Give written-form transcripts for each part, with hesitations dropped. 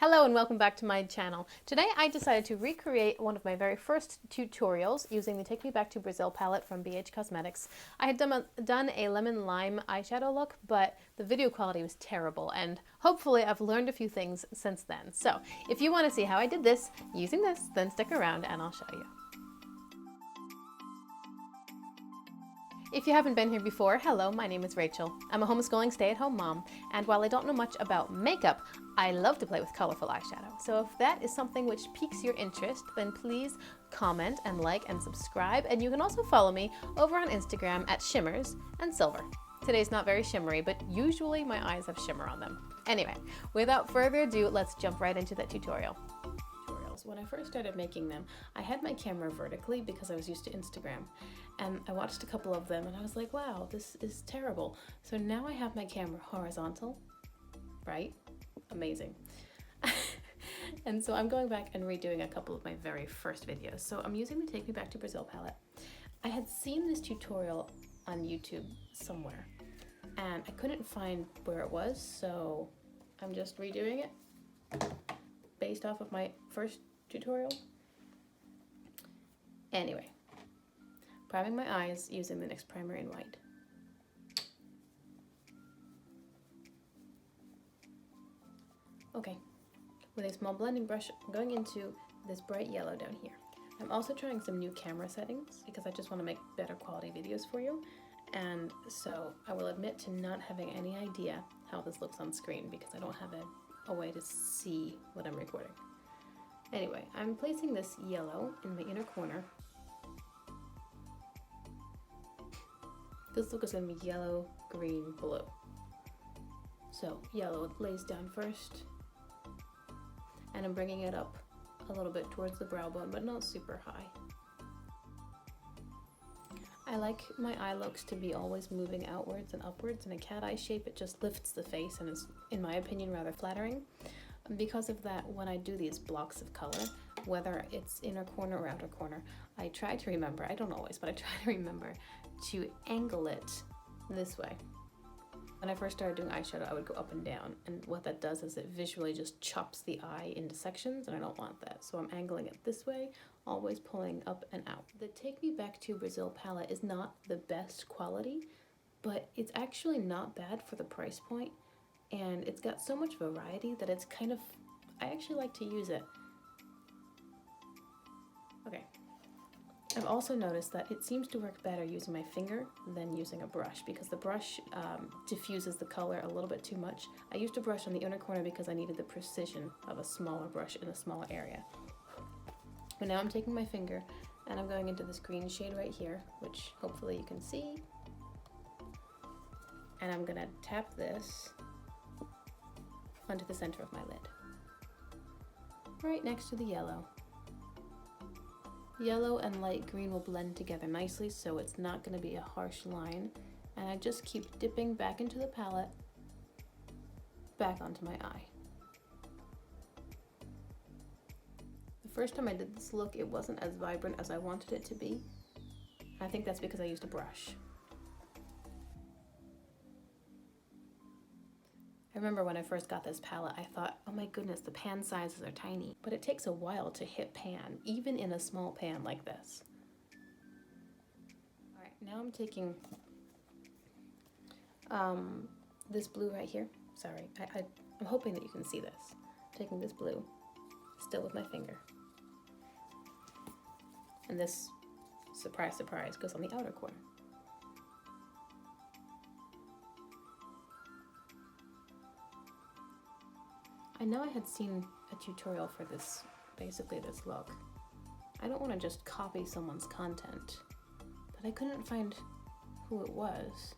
Hello and welcome back to my channel. Today I decided to recreate one of my very first tutorials using the Take Me Back to Brazil palette from BH Cosmetics. I had done a lemon lime eyeshadow look, but the video quality was terrible, and hopefully I've learned a few things since then. So if you want to see how I did this using this, then stick around and I'll show you. If you haven't been here before, hello, my name is Rachel. I'm a homeschooling stay-at-home mom, and while I don't know much about makeup, I love to play with colorful eyeshadow. So if that is something which piques your interest, then please comment and like and subscribe, and you can also follow me over on Instagram at Shimmers and Silver. Today's not very shimmery, but usually my eyes have shimmer on them. Anyway, without further ado, let's jump right into that tutorial. When I first started making them, I had my camera vertically because I was used to Instagram, and I watched a couple of them and I was like, wow, this is terrible. So now I have my camera horizontal, right? Amazing. And so I'm going back and redoing a couple of my very first videos. So I'm using the Take Me Back to Brazil palette. I had seen this tutorial on YouTube somewhere and I couldn't find where it was, so I'm just redoing it based off of my first tutorial. Anyway, priming my eyes using the NYX primer in white. Okay, with a small blending brush, I'm going into this bright yellow down here. I'm also trying some new camera settings because I just want to make better quality videos for you. And so I will admit to not having any idea how this looks on screen because I don't have a way to see what I'm recording. Anyway, I'm placing this yellow in the inner corner. This look is going to be yellow, green, blue. So yellow lays down first, and I'm bringing it up a little bit towards the brow bone, but not super high. I like my eye looks to be always moving outwards and upwards. In a cat eye shape, it just lifts the face and is, in my opinion, rather flattering. Because of that, when I do these blocks of color, whether it's inner corner or outer corner, I try to remember, I don't always, but I try to remember to angle it this way. When I first started doing eyeshadow, I would go up and down, and what that does is it visually just chops the eye into sections, and I don't want that. So I'm angling it this way, always pulling up and out. The Take Me Back to Brazil palette is not the best quality, but it's actually not bad for the price point. And it's got so much variety that it's kind of, I actually like to use it. Okay. I've also noticed that it seems to work better using my finger than using a brush because the brush diffuses the color a little bit too much. I used a brush on the inner corner because I needed the precision of a smaller brush in a smaller area. But now I'm taking my finger and I'm going into this green shade right here, which hopefully you can see. And I'm gonna tap this onto the center of my lid, right next to the yellow. Yellow and light green will blend together nicely, so it's not going to be a harsh line, and I just keep dipping back into the palette, back onto my eye. The first time I did this look, it wasn't as vibrant as I wanted it to be. I think that's because I used a brush. I remember when I first got this palette, I thought, oh my goodness, the pan sizes are tiny. But it takes a while to hit pan, even in a small pan like this. All right, now I'm taking this blue right here. Sorry, I'm hoping that you can see this. I'm taking this blue, still with my finger. And this, surprise, surprise, goes on the outer corner. I know I had seen a tutorial for this, basically this look. I don't want to just copy someone's content, but I couldn't find who it was,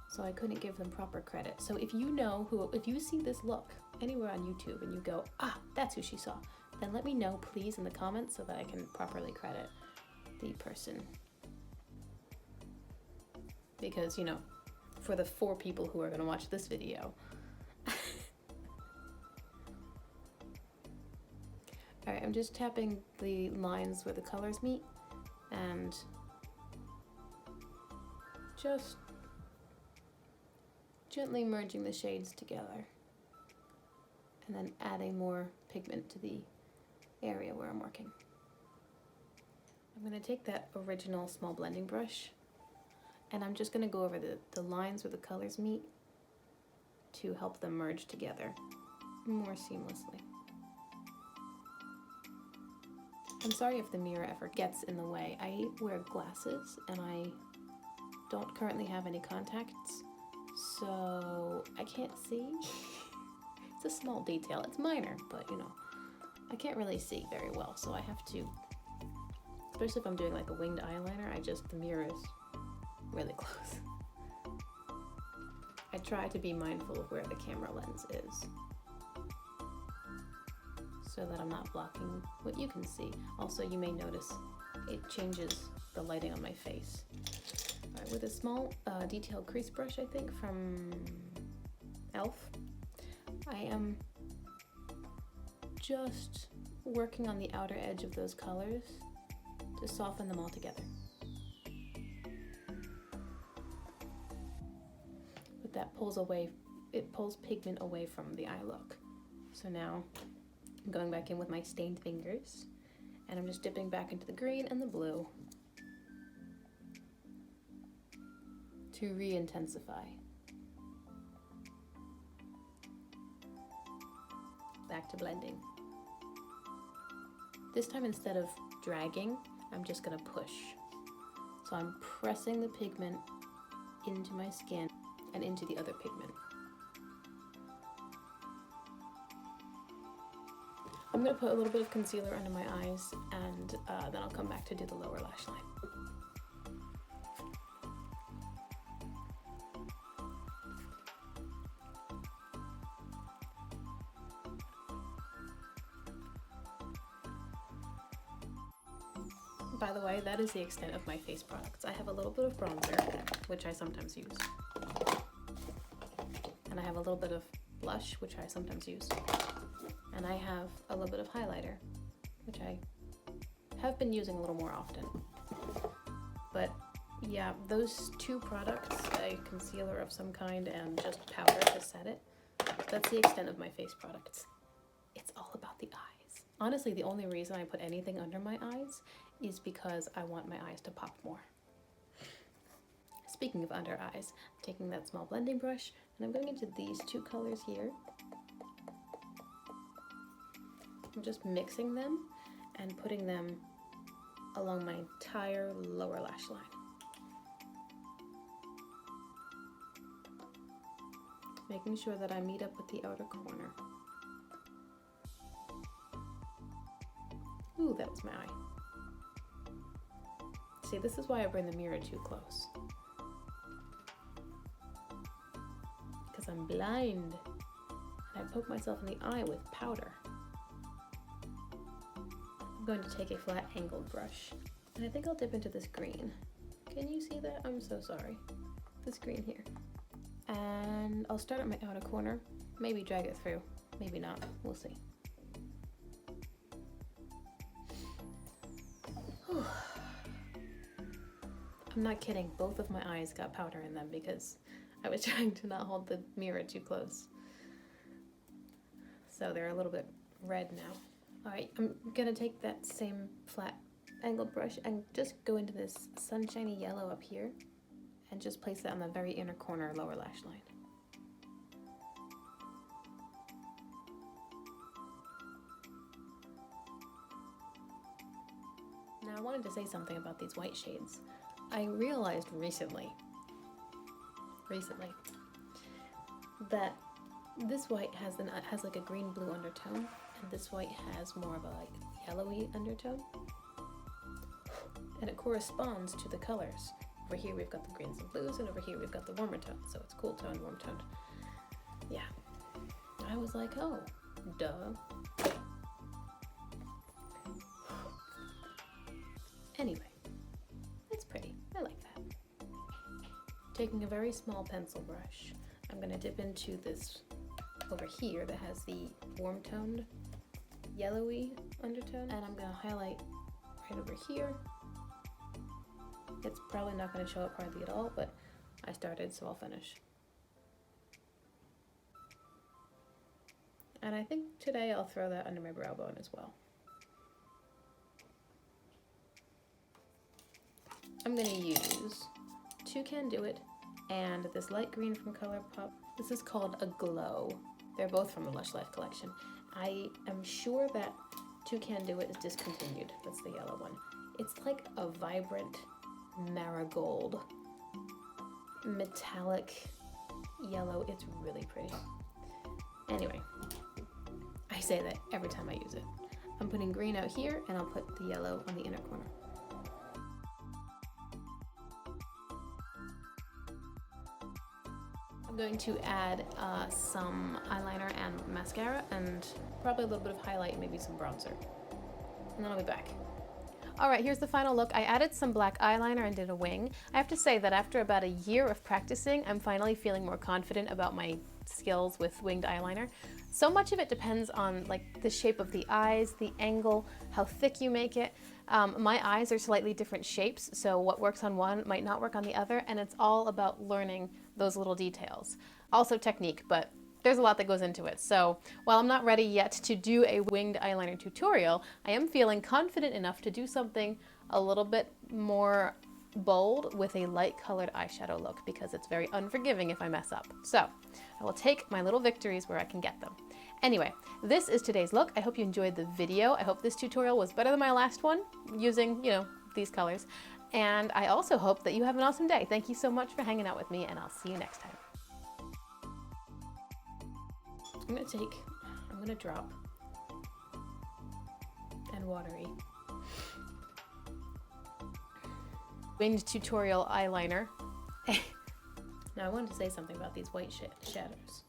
so I couldn't give them proper credit. So if you know who, if you see this look anywhere on YouTube and you go, ah, that's who she saw, then let me know please in the comments so that I can properly credit the person. Because, you know, for the 4 people who are going to watch this video, alright, I'm just tapping the lines where the colors meet and just gently merging the shades together. and then adding more pigment to the area where I'm working. I'm going to take that original small blending brush and I'm just going to go over the lines where the colors meet to help them merge together more seamlessly. I'm sorry if the mirror ever gets in the way. I wear glasses and I don't currently have any contacts, so I can't see. It's a small detail. It's minor, but you know, I can't really see very well, so I have to, especially if I'm doing like a winged eyeliner, the mirror is really close. I try to be mindful of where the camera lens is so that I'm not blocking what you can see. Also, you may notice it changes the lighting on my face. All right, with a small detailed crease brush, I think, from e.l.f., I am just working on the outer edge of those colors to soften them all together. But that pulls pigment away from the eye look. So now I'm going back in with my stained fingers and I'm just dipping back into the green and the blue to re-intensify. Back to blending. This time, instead of dragging, I'm just gonna push. So I'm pressing the pigment into my skin and into the other pigment. I'm gonna put a little bit of concealer under my eyes and then I'll come back to do the lower lash line. By the way, that is the extent of my face products. I have a little bit of bronzer, which I sometimes use. And I have a little bit of blush, which I sometimes use. And I have a little bit of highlighter, which I have been using a little more often. But yeah, those two products, a concealer of some kind and just powder to set it, that's the extent of my face products. It's all about the eyes. Honestly, the only reason I put anything under my eyes is because I want my eyes to pop more. Speaking of under eyes, I'm taking that small blending brush and I'm going into these two colors here. I'm just mixing them and putting them along my entire lower lash line. Making sure that I meet up with the outer corner. Ooh, that was my eye. See, this is why I bring the mirror too close. Because I'm blind. And I poke myself in the eye with powder. I'm going to take a flat angled brush. And I think I'll dip into this green. Can you see that? I'm so sorry. This green here. And I'll start at my outer corner. Maybe drag it through. Maybe not. We'll see. I'm not kidding, both of my eyes got powder in them because I was trying to not hold the mirror too close. So they're a little bit red now. All right, I'm gonna take that same flat angled brush and just go into this sunshiny yellow up here and just place that on the very inner corner lower lash line. Now I wanted to say something about these white shades. I realized recently that this white has like a green-blue undertone, and this white has more of a like yellowy undertone, and it corresponds to the colors. Over here we've got the greens and blues, and over here we've got the warmer tones, so it's cool toned, warm toned. Yeah, I was like, oh, duh. Anyway, it's pretty. I like that. Taking a very small pencil brush, I'm going to dip into this over here that has the warm toned yellowy undertone, and I'm going to highlight right over here. It's probably not going to show up hardly at all, but I started, so I'll finish. And I think today I'll throw that under my brow bone as well. I'm gonna use Can Do It and this light green from ColourPop. This is called a Glow. They're both from the Lush Life collection. I am sure that Can Do It is discontinued. That's the yellow one. It's like a vibrant marigold, metallic yellow. It's really pretty. Anyway, I say that every time I use it. I'm putting green out here, and I'll put the yellow on the inner corner. I'm going to add some eyeliner and mascara, and probably a little bit of highlight, maybe some bronzer. And then I'll be back. All right, here's the final look. I added some black eyeliner and did a wing. I have to say that after about a year of practicing, I'm finally feeling more confident about my skills with winged eyeliner. So much of it depends on like the shape of the eyes, the angle, how thick you make it. My eyes are slightly different shapes, so what works on one might not work on the other, and it's all about learning those little details. Also technique, but there's a lot that goes into it. So while I'm not ready yet to do a winged eyeliner tutorial, I am feeling confident enough to do something a little bit more bold with a light colored eyeshadow look, because it's very unforgiving if I mess up. So I will take my little victories where I can get them. Anyway, this is today's look. I hope you enjoyed the video. I hope this tutorial was better than my last one using, these colors. And I also hope that you have an awesome day. Thank you so much for hanging out with me, and I'll see you next time. I'm gonna drop and watery winged tutorial eyeliner. Now I wanted to say something about these white shadows.